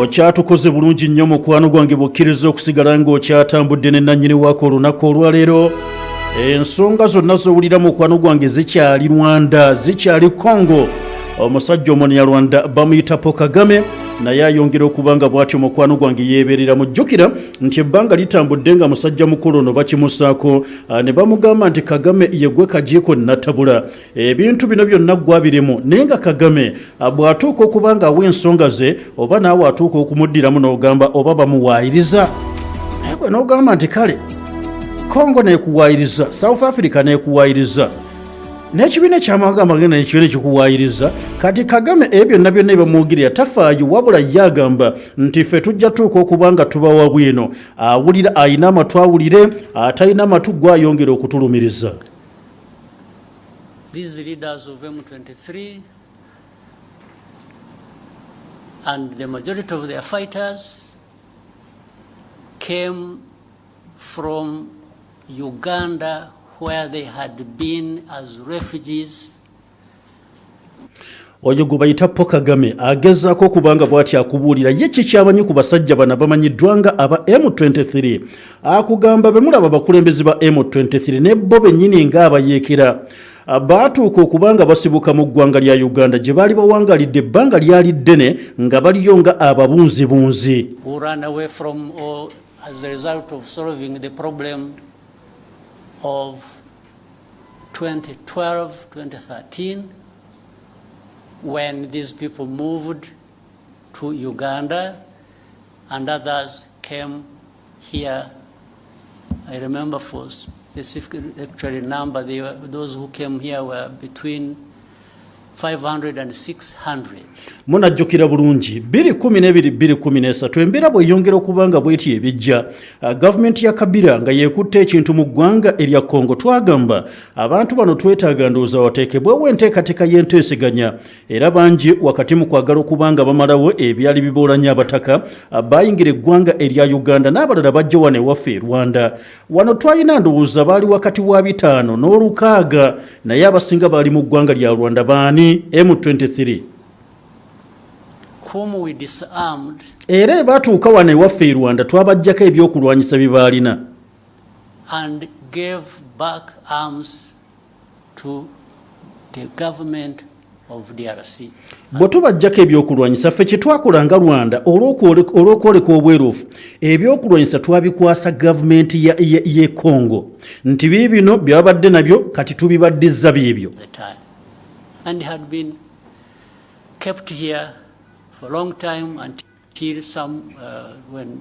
Okyatukoze bulungi nnyo mukwano gwange bukkiriza okusigala ng'okyatambudde ne nannyini waako olunaku olwaleero. Ensonga zonna z'owulira mukwano gwange zikyali Rwanda, zikyali Congo. Omusajja Omunyarwanda bamuyita Paul Kagame naye ayongera okubanga bw'atyo mukwano gwange yeeberera. Mujjukira nti ebbanga litambudde nga musajja mukulu ono bakimusaako ne bamugamba nti Kagame yegwe kajiiko natabula. Ebintu bino byonna gwabiremu naye nga Kagame bw'atuuka okubanga awa ensonga ze oba naawe atuuka okumuddiramu n'ogamba oba bamuwaayiriza. Naye gwe n'ogamba nti kale Congo neekuwaayiriza, South Africa neekuwaayiriza, n'ekibiina ekyamawanga amagenda nekibiina ekikuwaayiriza. Kati Kagame ebyo byonna byonna bamwogirira tafaayo, wabula ye agamba nti ffe tujja tuuka okubanga tubawa bwino. Awulira ayina amatu awulire, atalina amatu gwe ayongera okutulumiriza. These leaders of M23 and the majority of their fighters came from Uganda, where they had been as refugees. Oyo gwe bayita Paul Kagame agezaako okubanga bw'ati akubuulira ye kikyamanyi ku basajja bano bamanyiddwa nga aba M23. Akugamba be mulaba abakulembeze ba M23 ne bo bennyini ng'abayeekera baatuuka okubanga basibuka mu ggwanga lya Uganda gye baali bawangalidde ebbanga lyali ddene nga baliyo nga ababunzibunzi. Who ran away from as a result of solving the problem of 2012-2013 when these people moved to Uganda and others came here. I remember for specific actually number, those who came here were between 500 and 600. Munajjukira bulungi 2012-2013 embeera bweyongera okubanga bweti ebijja gavumenti ya Kabila nga yeekutte ekintu mu ggwanga erya Congo. Twagamba abantu bano twetaaga ndowooza wateekebwewo enteekateeka y'enteeseganya era bangi wakati mu kwagala okubanga bamalawo ebyali biboolanya abataka bayingira eggwanga erya Uganda n'abalala bajja wano ewaffe Rwanda. Wano twalina ndowooza baali wakati wa 5 n'olukaaga naye abasinga baali mu ggwanga lya Rwanda baani M23 whom we disarmed. Era batuuka wano ewaffe Rwanda twabajjako ebyokulwanyisa bye baalina and gave back arms to the government of DRC. Bwe tubajjako ebyokulwanyisa ffe kye twakola nga Rwanda olw'okwoleka obweruufu ebyokulwanyisa twabikwasa gavumenti ye Congo nti biibino byabadde nabyo kati tubibaddiza byebyo. And had been kept here for a long time until some, when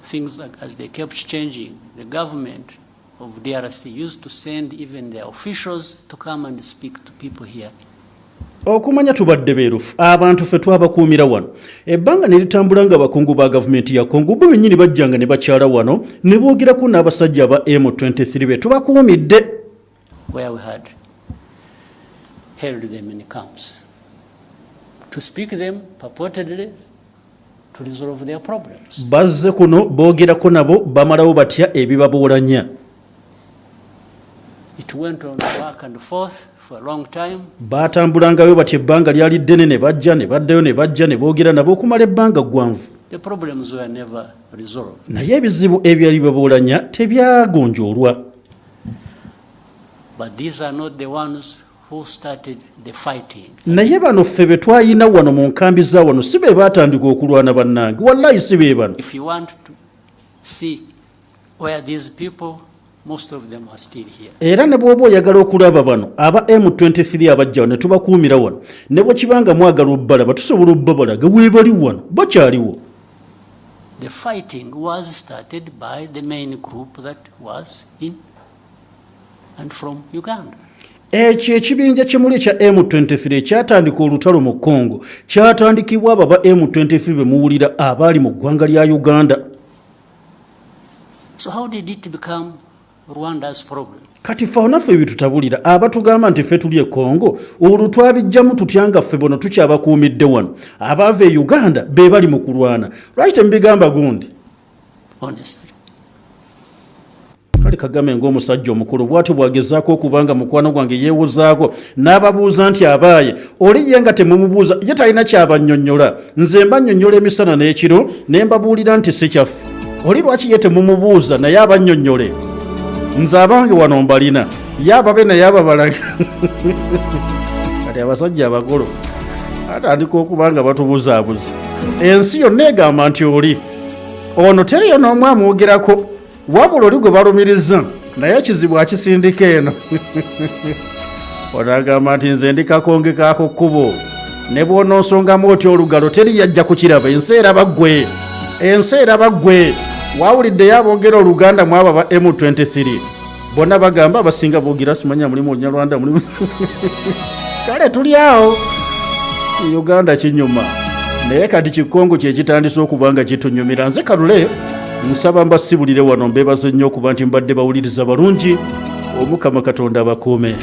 things as they kept changing, the government of DRC used to send even their officials to come and speak to people here. Okumanya tubadde beerufu abantu ffe twabakuumira wano ebbanga ne litambula nga abakungu ba gavumenti ya Congo bo bennyini bajjanga ne bakyala wano ne boogerako n'abasajja aba M23 be tubakuumidde. Where we had held them in camps to speak them purportedly to resolve their problems. Bazze kuno boogerako nabo bamalawo batya ebibaboolanya. It went on back and forth for a long time. Batambulangayo batya ebbanga lyali ddene ne bajja ne baddayo ne bajja ne boogera nabo okumala ebbanga ggwanvu. The problems were never resolved. Naye ebizibu ebyali baboolanya tebyagonjoolwa. But these are not the ones who started the fighting. Naye bano ffe be twayina wano mu nkambi za wano si be baatandika okulwana bannange, wallahi si be bano. If you want to see where these people, most of them are still here. Era ne bw'oba oyagala okulaba bano aba M23 abajja wano ne tubakuumira wano ne bwe kibanga mwagala obbalaba tusobola obbabalaga weebali wano bakyaliwo. The fighting was started by the main group that was in and from Uganda. Ekyo ekibinja kimuli kya M23 kyatandika olutalo mu Congo kyatandikibwa aba M23 be muwulira abaali mu ggwanga lya Uganda. So how did it become Rwanda's problem? Kati ffe naffe ebitutabulira abatugamba nti ffe tuli e Congo olwo twabijjamu tutya nga ffe bono tukyabakuumidde wano abaava e Uganda be bali mu kulwana. Lwaki tembigamba gundi? Honestly. kale Kagame ng'omusajja omukulu bw'atyo bwagezaako okubanga mukwano gwange yeewozaako n'ababuuza nti abaaye oli ye nga temumubuuza ye talina kyabannyonnyola nze mbannyonnyola emisana n'ekiro ne mbabuulira nti si kyaffe oli lwaki ye temumubuuza naye abannyonnyole nze abange wano mbalina ye ababe naye ababalaga kati abasajja abakulu atandika okuba nga batubuzaabuza ensi yonna egamba nti oli ono teriyo n'omu amwogerako wabula oli gwe balumiriza naye ekizibu akisindika eno ono agamba nti nze ndi kakonge kaako kkubo ne bw'onoonsongamu otya olugalo teri yajja kukiraba ensi eraba ggwe wawuliddeyo aboogera oluganda mu abo aba M23 bonna bagamba abasinga boogera simanya mulimu olunyarwanda mulimu kale tuli awo ki Uganda kinyuma naye kati kikongo kyekitandise okuba nga kitunyumira nze Kalule nsaba mbasibulire wano mbeebaze nnyo okuba nti mbadde bawuliriza balungi Omukama Katonda abakuume.